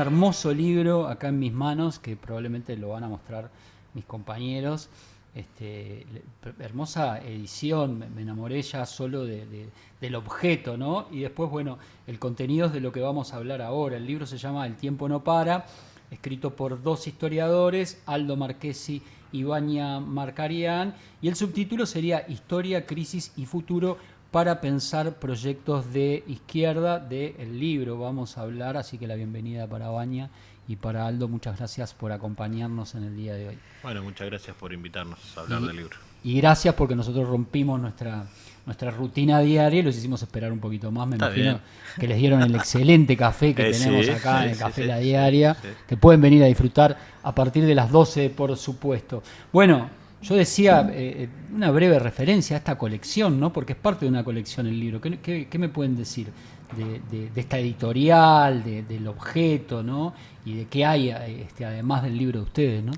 hermoso libro acá en mis manos, que probablemente lo van a mostrar mis compañeros. Hermosa edición, me enamoré ya solo del objeto, ¿no? Y después, bueno, el contenido es de lo que vamos a hablar ahora. El libro se llama El tiempo no para, escrito por dos historiadores, Aldo Marchesi y Vania Markarian, y el subtítulo sería Historia, Crisis y Futuro para pensar proyectos de izquierda. Del libro vamos a hablar, así que la bienvenida para Vania y para Aldo. Muchas gracias por acompañarnos en el día de hoy. Bueno, muchas gracias por invitarnos a hablar del libro. Y gracias porque nosotros rompimos nuestra rutina diaria y los hicimos esperar un poquito más. Me imagino que les dieron el excelente café que tenemos acá en el Café La Diaria, que pueden venir a disfrutar a partir de las 12, por supuesto. Bueno, yo decía una breve referencia a esta colección, ¿no? Porque es parte de una colección el libro. ¿Qué me pueden decir de esta editorial, del objeto, ¿no? Y de qué hay además del libro de ustedes, ¿no?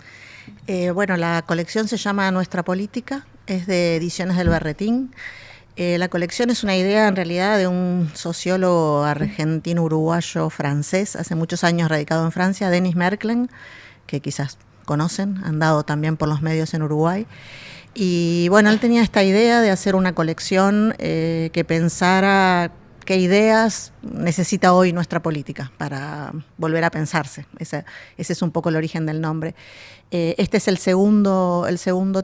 Bueno, la colección se llama Nuestra Política, es de Ediciones del Berretín. La colección es una idea en realidad de un sociólogo argentino-uruguayo-francés, hace muchos años radicado en Francia, Denis Merklen, que quizás conocen, han dado también por los medios en Uruguay. Y bueno, él tenía esta idea de hacer una colección que pensara qué ideas necesita hoy nuestra política para volver a pensarse. Ese es un poco el origen del nombre. Este es el segundo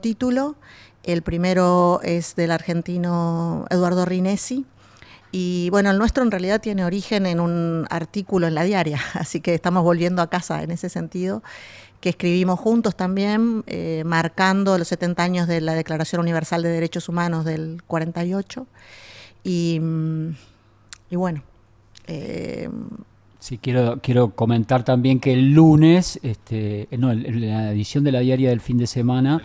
título. El primero es del argentino Eduardo Rinesi. Y bueno, el nuestro en realidad tiene origen en un artículo en La Diaria, así que estamos volviendo a casa en ese sentido, que escribimos juntos también, marcando los 70 años de la Declaración Universal de Derechos Humanos del 48. Y bueno. Sí, quiero comentar también que el lunes, en la edición de La Diaria del fin de semana,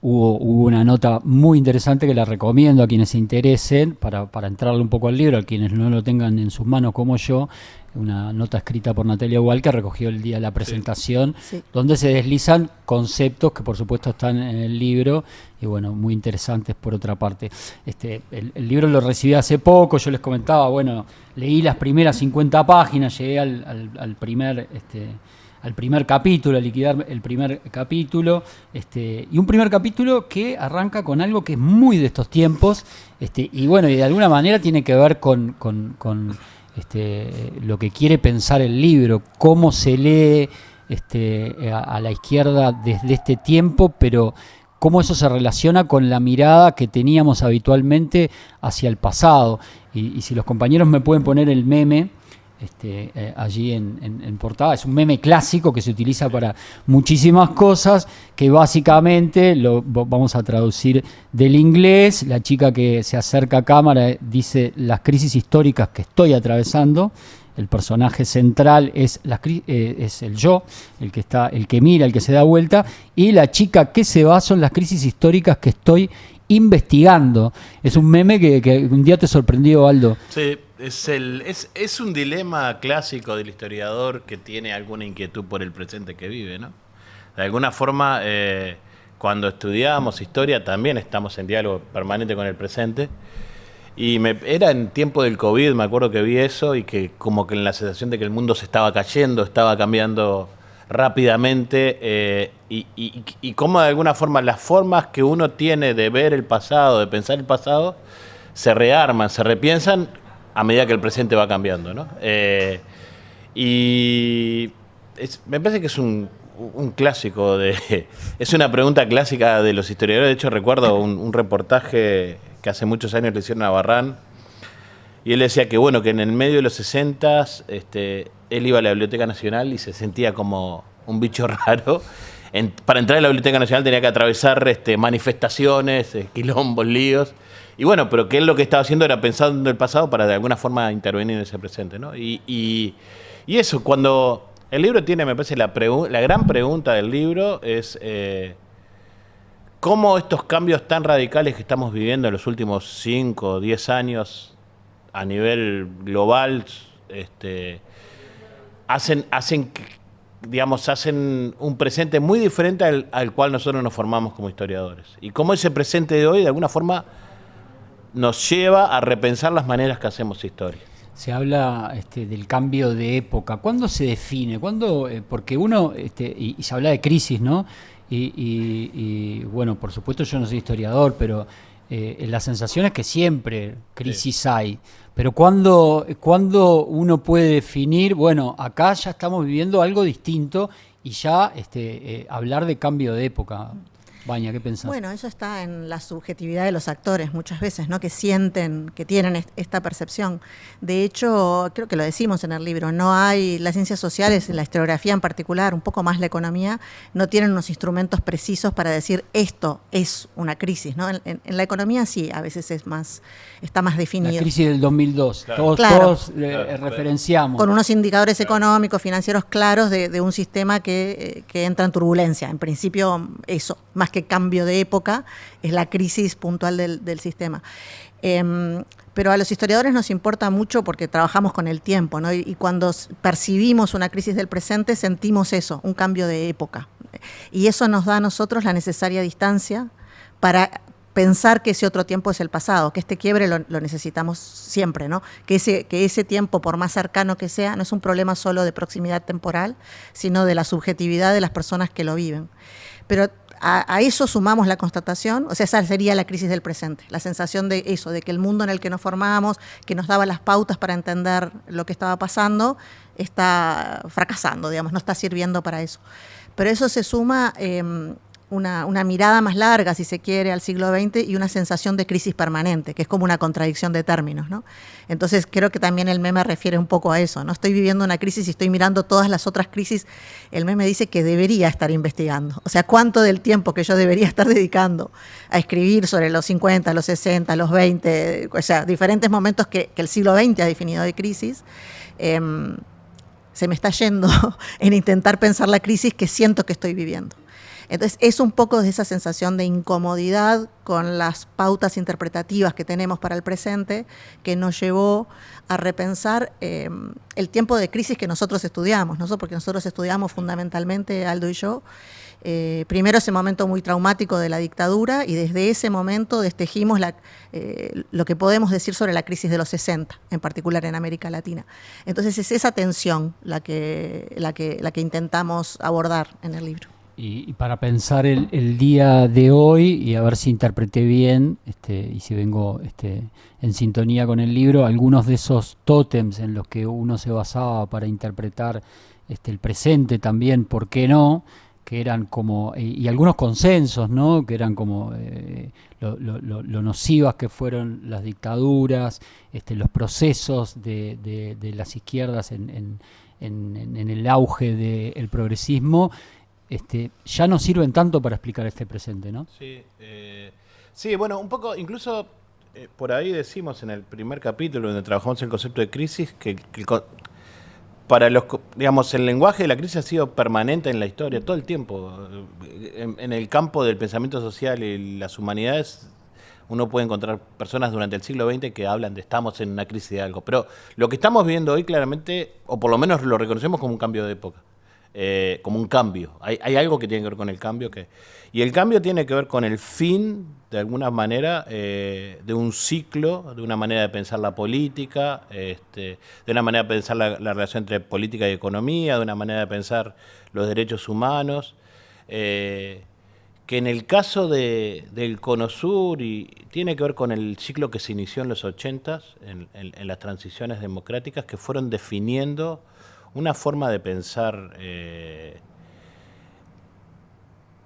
hubo una nota muy interesante que la recomiendo a quienes se interesen para entrarle un poco al libro, a quienes no lo tengan en sus manos como yo. Una nota escrita por Natalia Gual que recogió el día de la presentación, donde se deslizan conceptos que por supuesto están en el libro y bueno, muy interesantes por otra parte. El libro lo recibí hace poco, yo les comentaba, bueno, leí las primeras 50 páginas, llegué al primer capítulo, a liquidar el primer capítulo, y un primer capítulo que arranca con algo que es muy de estos tiempos, y bueno, y de alguna manera tiene que ver con lo que quiere pensar el libro, cómo se lee a la izquierda desde este tiempo, pero cómo eso se relaciona con la mirada que teníamos habitualmente hacia el pasado. Y si los compañeros me pueden poner el meme allí en portada, es un meme clásico que se utiliza para muchísimas cosas, que básicamente lo vamos a traducir del inglés. La chica que se acerca a cámara dice: las crisis históricas que estoy atravesando. El personaje central es el yo, el que mira, el que se da vuelta, y la chica que se va son las crisis históricas que estoy investigando. Es un meme que un día te sorprendió, Aldo. Sí, es un dilema clásico del historiador que tiene alguna inquietud por el presente que vive, ¿no? De alguna forma, cuando estudiamos historia también estamos en diálogo permanente con el presente. Y era en tiempo del COVID, me acuerdo que vi eso, y que como que en la sensación de que el mundo se estaba cayendo, estaba cambiando rápidamente, y cómo de alguna forma las formas que uno tiene de ver el pasado, de pensar el pasado, se rearman, se repiensan a medida que el presente va cambiando, ¿no? Me parece que es un clásico, es una pregunta clásica de los historiadores. De hecho, recuerdo un reportaje que hace muchos años le hicieron a Barrán, y él decía que bueno, que en el medio de los 60s él iba a la Biblioteca Nacional y se sentía como un bicho raro. Para entrar a la Biblioteca Nacional tenía que atravesar manifestaciones, quilombos, líos, y bueno, pero que él lo que estaba haciendo era pensando en el pasado para de alguna forma intervenir en ese presente, ¿no? Y eso, cuando el libro tiene, me parece, la gran pregunta del libro es cómo estos cambios tan radicales que estamos viviendo en los últimos 5 o 10 años a nivel global hacen un presente muy diferente al cual nosotros nos formamos como historiadores. Y cómo ese presente de hoy de alguna forma nos lleva a repensar las maneras que hacemos historia. Se habla del cambio de época. ¿Cuándo se define? ¿Cuándo, porque uno, y se habla de crisis, ¿no? Bueno, por supuesto yo no soy historiador, pero la sensación es que siempre crisis hay. Pero ¿cuándo uno puede definir, bueno, acá ya estamos viviendo algo distinto y ya hablar de cambio de época? Baña, ¿qué pensás? Bueno, eso está en la subjetividad de los actores muchas veces, ¿no? Que sienten, que tienen esta percepción. De hecho, creo que lo decimos en el libro, no hay, las ciencias sociales, la historiografía en particular, un poco más la economía, no tienen unos instrumentos precisos para decir esto es una crisis, ¿no? En la economía sí, a veces está más definido. La crisis del 2002, claro. Todos referenciamos. Con unos indicadores económicos, financieros claros de un sistema que entra en turbulencia. En principio, eso, más que cambio de época, es la crisis puntual del sistema. Pero a los historiadores nos importa mucho porque trabajamos con el tiempo, ¿no? Y cuando percibimos una crisis del presente, sentimos eso, un cambio de época. Y eso nos da a nosotros la necesaria distancia para pensar que ese otro tiempo es el pasado, que este quiebre lo necesitamos siempre, ¿no? Que ese tiempo, por más cercano que sea, no es un problema solo de proximidad temporal, sino de la subjetividad de las personas que lo viven. Pero a eso sumamos la constatación, o sea, esa sería la crisis del presente, la sensación de eso, de que el mundo en el que nos formamos, que nos daba las pautas para entender lo que estaba pasando, está fracasando, digamos, no está sirviendo para eso. Pero eso se suma una mirada más larga, si se quiere, al siglo XX y una sensación de crisis permanente, que es como una contradicción de términos, ¿no? Entonces creo que también el meme refiere un poco a eso, ¿no? Estoy viviendo una crisis y estoy mirando todas las otras crisis. El meme dice que debería estar investigando. O sea, ¿cuánto del tiempo que yo debería estar dedicando a escribir sobre los 50, los 60, los 20, o sea, diferentes momentos que el siglo XX ha definido de crisis, se me está yendo en intentar pensar la crisis que siento que estoy viviendo? Entonces, es un poco de esa sensación de incomodidad con las pautas interpretativas que tenemos para el presente que nos llevó a repensar el tiempo de crisis que nosotros estudiamos, ¿no? Porque nosotros estudiamos fundamentalmente, Aldo y yo, primero ese momento muy traumático de la dictadura y desde ese momento destejimos lo que podemos decir sobre la crisis de los 60, en particular en América Latina. Entonces, es esa tensión la que intentamos abordar en el libro. Y para pensar el día de hoy, y a ver si interpreté bien, y si vengo en sintonía con el libro, algunos de esos tótems en los que uno se basaba para interpretar el presente también, ¿por qué no?, que eran como, y algunos consensos, ¿no?, que eran como lo nocivas que fueron las dictaduras, los procesos de las izquierdas en el auge del progresismo, ya no sirven tanto para explicar este presente, ¿no? Sí, bueno, un poco, incluso por ahí decimos en el primer capítulo donde trabajamos el concepto de crisis, que para digamos, el lenguaje de la crisis ha sido permanente en la historia, todo el tiempo. En el campo del pensamiento social y las humanidades, uno puede encontrar personas durante el siglo XX que hablan de estamos en una crisis de algo, pero lo que estamos viendo hoy claramente, o por lo menos lo reconocemos como un cambio de época. Como un cambio. Hay algo que tiene que ver con el cambio. Y el cambio tiene que ver con el fin, de alguna manera, de un ciclo, de una manera de pensar la política, de una manera de pensar la relación entre política y economía, de una manera de pensar los derechos humanos, que en el caso del Cono Sur tiene que ver con el ciclo que se inició en los 80s, en las transiciones democráticas, que fueron definiendo una forma de pensar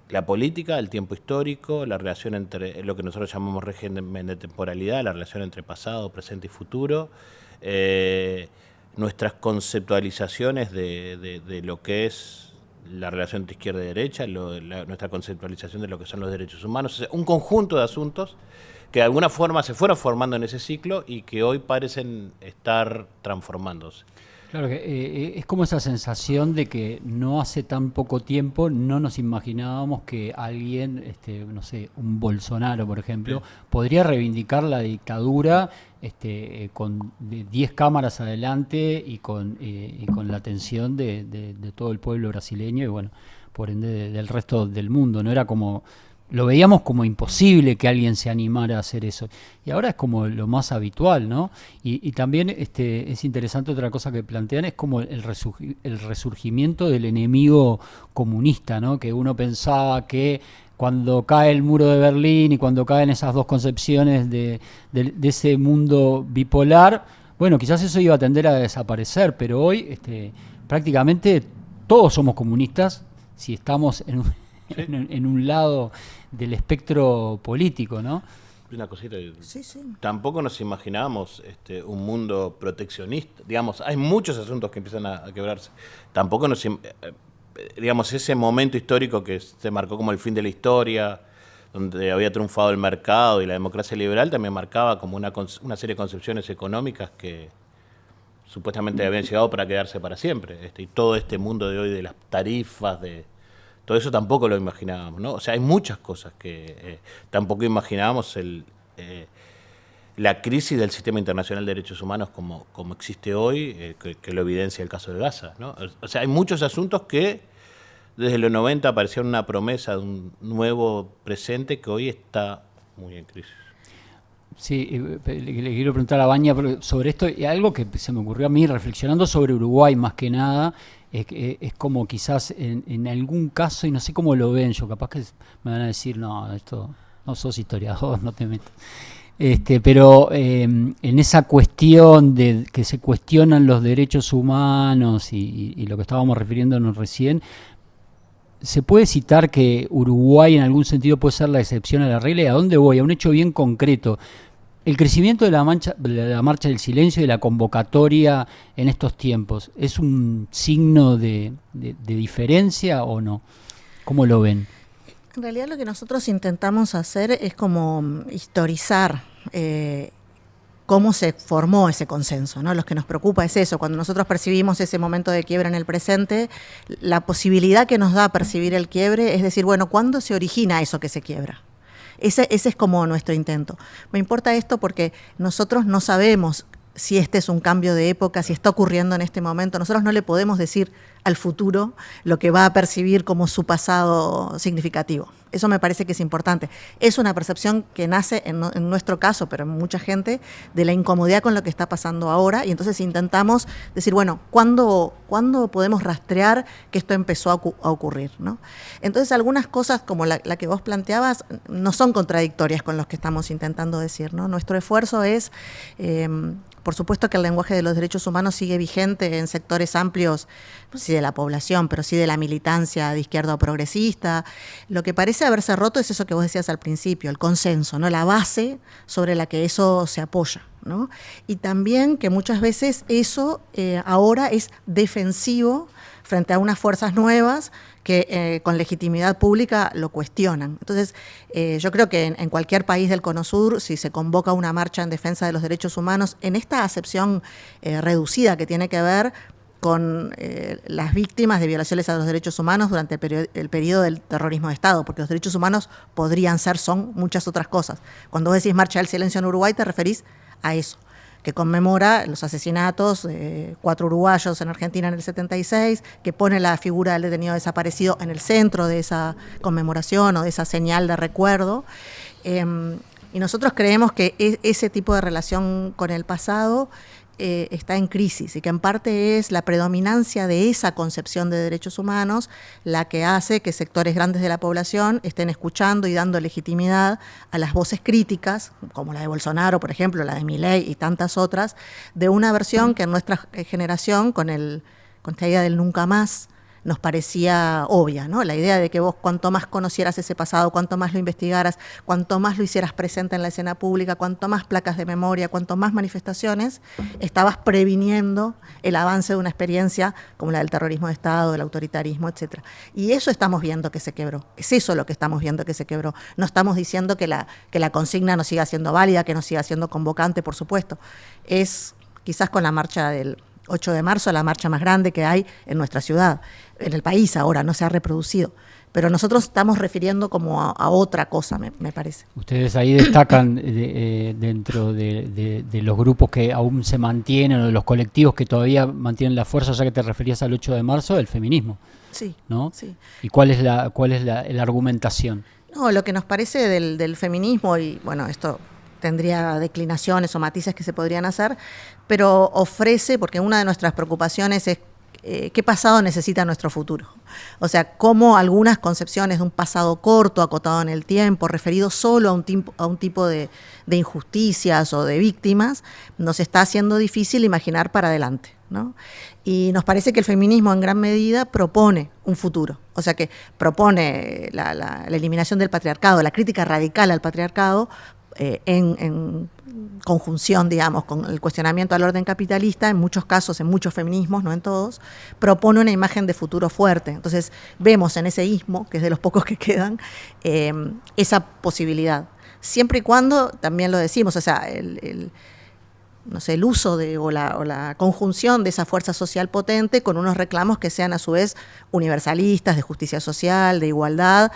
la política, el tiempo histórico, la relación entre lo que nosotros llamamos régimen de temporalidad, la relación entre pasado, presente y futuro, nuestras conceptualizaciones de lo que es la relación entre izquierda y derecha, nuestra conceptualización de lo que son los derechos humanos, o sea, un conjunto de asuntos que de alguna forma se fueron formando en ese ciclo y que hoy parecen estar transformándose. Claro, que es como esa sensación de que no hace tan poco tiempo no nos imaginábamos que alguien, no sé, un Bolsonaro, por ejemplo, podría reivindicar la dictadura con 10 cámaras adelante y con la atención de todo el pueblo brasileño y, bueno, por ende del resto del mundo. No era como lo veíamos como imposible que alguien se animara a hacer eso. Y ahora es como lo más habitual, ¿no? Y también es interesante otra cosa que plantean, es como el resurgimiento del enemigo comunista, ¿no? Que uno pensaba que cuando cae el muro de Berlín y cuando caen esas dos concepciones de ese mundo bipolar, bueno, quizás eso iba a tender a desaparecer, pero hoy prácticamente todos somos comunistas si estamos en un lado del espectro político, ¿no? Una cosita. Sí, sí. Tampoco nos imaginábamos un mundo proteccionista. Digamos, hay muchos asuntos que empiezan a quebrarse. Tampoco digamos, ese momento histórico que se marcó como el fin de la historia, donde había triunfado el mercado y la democracia liberal, también marcaba como una serie de concepciones económicas que supuestamente habían llegado para quedarse para siempre. Y todo este mundo de hoy de las tarifas, todo eso tampoco lo imaginábamos, ¿no? O sea, hay muchas cosas que tampoco imaginábamos la crisis del sistema internacional de derechos humanos como existe hoy, que lo evidencia el caso de Gaza, ¿no? O sea, hay muchos asuntos que desde los 90 parecían una promesa de un nuevo presente que hoy está muy en crisis. Sí, le quiero preguntar a Baña sobre esto, y algo que se me ocurrió a mí reflexionando sobre Uruguay más que nada, es como quizás en algún caso, y no sé cómo lo ven, yo capaz que me van a decir, no, esto no sos historiador, no te metas. Pero en esa cuestión de que se cuestionan los derechos humanos y lo que estábamos refiriéndonos recién, ¿se puede citar que Uruguay en algún sentido puede ser la excepción a la regla? ¿Y a dónde voy? A un hecho bien concreto. El crecimiento de la marcha del silencio y de la convocatoria en estos tiempos, ¿es un signo de diferencia o no? ¿Cómo lo ven? En realidad lo que nosotros intentamos hacer es como historizar cómo se formó ese consenso, ¿no? Lo que nos preocupa es eso, cuando nosotros percibimos ese momento de quiebre en el presente, la posibilidad que nos da percibir el quiebre es decir, bueno, ¿cuándo se origina eso que se quiebra? Ese es como nuestro intento. Me importa esto porque nosotros no sabemos si este es un cambio de época, si está ocurriendo en este momento. Nosotros no le podemos decir al futuro lo que va a percibir como su pasado significativo. Eso me parece que es importante. Es una percepción que nace en nuestro caso, pero en mucha gente, de la incomodidad con lo que está pasando ahora, y entonces intentamos decir, bueno, ¿cuándo podemos rastrear que esto empezó a ocurrir, ¿no? Entonces algunas cosas como la que vos planteabas no son contradictorias con lo que estamos intentando decir, ¿no? Nuestro esfuerzo es por supuesto que el lenguaje de los derechos humanos sigue vigente en sectores amplios, no sé si de la población, pero sí de la militancia de izquierda o progresista. Lo que parece haberse roto es eso que vos decías al principio, el consenso, ¿no? La base sobre la que eso se apoya, ¿no? Y también que muchas veces eso ahora es defensivo frente a unas fuerzas nuevas que con legitimidad pública lo cuestionan. Entonces, yo creo que en cualquier país del Cono Sur, si se convoca una marcha en defensa de los derechos humanos, en esta acepción reducida que tiene que ver con las víctimas de violaciones a los derechos humanos durante el periodo del terrorismo de Estado, porque los derechos humanos son muchas otras cosas. Cuando vos decís marcha del silencio en Uruguay, te referís a eso, que conmemora los asesinatos de 4 uruguayos en Argentina en el 76, que pone la figura del detenido desaparecido en el centro de esa conmemoración o de esa señal de recuerdo. Y nosotros creemos que ese tipo de relación con el pasado está en crisis y que en parte es la predominancia de esa concepción de derechos humanos la que hace que sectores grandes de la población estén escuchando y dando legitimidad a las voces críticas, como la de Bolsonaro, por ejemplo, la de Milei y tantas otras, de una versión que en nuestra generación, con esta idea del nunca más, nos parecía obvia, ¿no? La idea de que vos cuanto más conocieras ese pasado, cuanto más lo investigaras, cuanto más lo hicieras presente en la escena pública, cuanto más placas de memoria, cuanto más manifestaciones, estabas previniendo el avance de una experiencia como la del terrorismo de Estado, del autoritarismo, etcétera. Y eso estamos viendo que se quebró. Es eso lo que estamos viendo que se quebró. No estamos diciendo que la consigna no siga siendo válida, que no siga siendo convocante, por supuesto. Es quizás con la marcha del 8 de marzo, la marcha más grande que hay en nuestra ciudad, en el país ahora, no se ha reproducido. Pero nosotros estamos refiriendo como a otra cosa, me parece. Ustedes ahí destacan dentro de los grupos que aún se mantienen, o de los colectivos que todavía mantienen la fuerza, ya que te referías al 8 de marzo, el feminismo. Sí, ¿no? sí. ¿Y cuál es la argumentación? No, lo que nos parece del feminismo, y bueno, esto tendría declinaciones o matices que se podrían hacer, pero ofrece, porque una de nuestras preocupaciones es qué pasado necesita nuestro futuro. O sea, cómo algunas concepciones de un pasado corto, acotado en el tiempo, referido solo a un tipo de injusticias o de víctimas, nos está haciendo difícil imaginar para adelante, ¿no? Y nos parece que el feminismo en gran medida propone un futuro, o sea que propone la eliminación del patriarcado, la crítica radical al patriarcado, en conjunción, digamos, con el cuestionamiento al orden capitalista, en muchos casos, en muchos feminismos, no en todos, propone una imagen de futuro fuerte. Entonces vemos en ese ismo, que es de los pocos que quedan, esa posibilidad. Siempre y cuando, también lo decimos, o sea, no sé, el uso o la conjunción de esa fuerza social potente con unos reclamos que sean a su vez universalistas, de justicia social, de igualdad,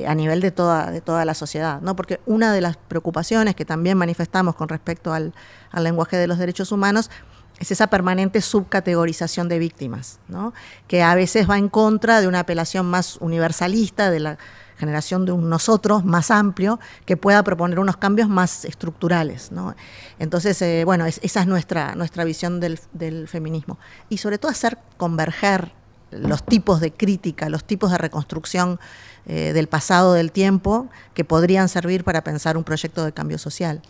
a nivel de toda la sociedad, ¿no? Porque una de las preocupaciones que también manifestamos con respecto al lenguaje de los derechos humanos es esa permanente subcategorización de víctimas, ¿no? Que a veces va en contra de una apelación más universalista, de la generación de un nosotros más amplio que pueda proponer unos cambios más estructurales, ¿no? Entonces, bueno, esa es nuestra visión del feminismo. Y sobre todo hacer converger los tipos de crítica, los tipos de reconstrucción del pasado, del tiempo, que podrían servir para pensar un proyecto de cambio social.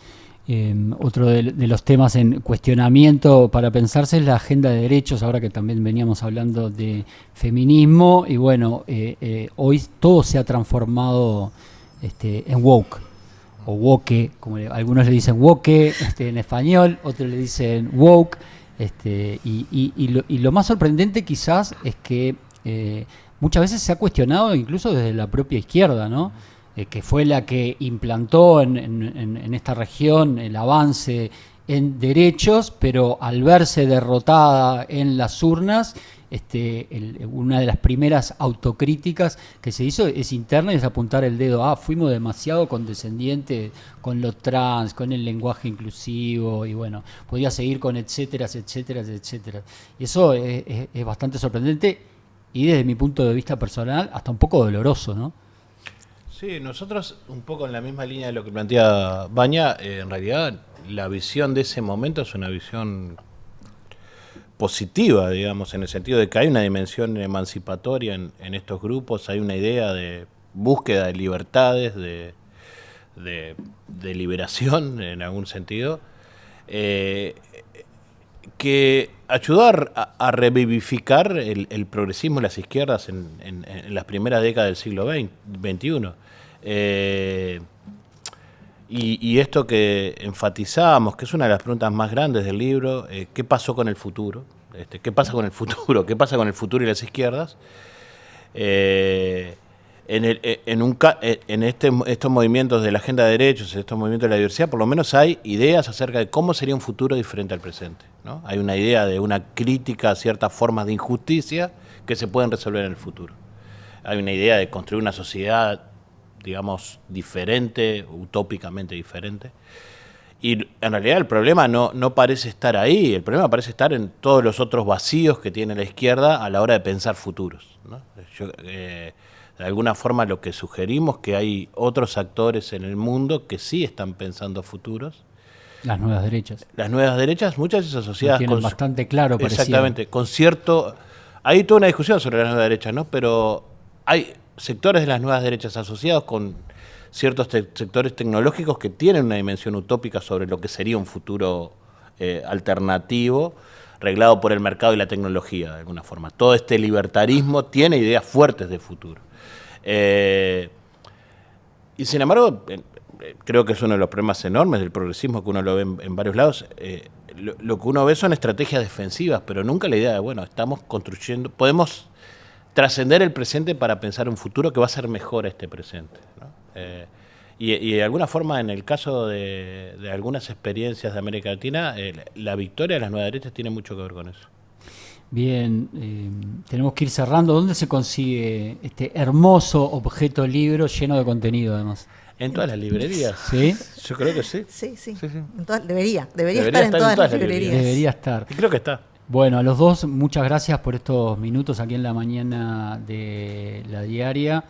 Otro de los temas en cuestionamiento para pensarse es la agenda de derechos, ahora que también veníamos hablando de feminismo, y bueno, hoy todo se ha transformado en woke, o woke, como algunos le dicen woke en español, otros le dicen woke, y lo más sorprendente quizás es que muchas veces se ha cuestionado incluso desde la propia izquierda, ¿no? Que fue la que implantó en esta región el avance en derechos, pero al verse derrotada en las urnas, una de las primeras autocríticas que se hizo es interna y es apuntar el dedo. Fuimos demasiado condescendientes con lo trans, con el lenguaje inclusivo, y bueno, podía seguir con etcétera, etcétera, etcétera. Y eso es bastante sorprendente y desde mi punto de vista personal hasta un poco doloroso, ¿no? Sí, nosotros un poco en la misma línea de lo que plantea Baña, en realidad la visión de ese momento es una visión positiva, digamos, en el sentido de que hay una dimensión emancipatoria en estos grupos, hay una idea de búsqueda de libertades, de liberación en algún sentido, que ayudó a revivificar el progresismo de las izquierdas en las primeras décadas del siglo XXI. Y esto que enfatizamos, que es una de las preguntas más grandes del libro, ¿qué pasó con el futuro? ¿Qué pasa con el futuro? ¿Qué pasa con el futuro y las izquierdas? Estos movimientos de la agenda de derechos, estos movimientos de la diversidad, por lo menos hay ideas acerca de cómo sería un futuro diferente al presente, ¿no? Hay una idea de una crítica a ciertas formas de injusticia que se pueden resolver en el futuro. Hay una idea de construir una sociedad, digamos, diferente, utópicamente diferente. Y en realidad el problema no parece estar ahí, el problema parece estar en todos los otros vacíos que tiene la izquierda a la hora de pensar futuros, ¿no? De alguna forma lo que sugerimos que hay otros actores en el mundo que sí están pensando futuros. Las nuevas derechas. Las nuevas derechas, muchas veces asociadas tienen bastante claro, parecía. Exactamente, con cierto... Hay toda una discusión sobre las nuevas derechas, ¿no? Pero hay sectores de las nuevas derechas asociados con ciertos sectores tecnológicos que tienen una dimensión utópica sobre lo que sería un futuro alternativo, reglado por el mercado y la tecnología, de alguna forma. Todo este libertarismo tiene ideas fuertes de futuro. Y sin embargo, creo que es uno de los problemas enormes del progresismo, que uno lo ve en varios lados. Lo que uno ve son estrategias defensivas, pero nunca la idea de, bueno, estamos construyendo, podemos trascender el presente para pensar un futuro que va a ser mejor a este presente, ¿no? Y de alguna forma, en el caso de algunas experiencias de América Latina, la victoria de las nuevas derechas tiene mucho que ver con eso. Bien, tenemos que ir cerrando. ¿Dónde se consigue este hermoso objeto libro lleno de contenido, además? En todas las librerías. ¿Sí? Yo creo que sí. Sí. Sí. Debería estar en todas las librerías. Debería estar. Y creo que está. Bueno, a los dos, muchas gracias por estos minutos aquí en la mañana de La Diaria.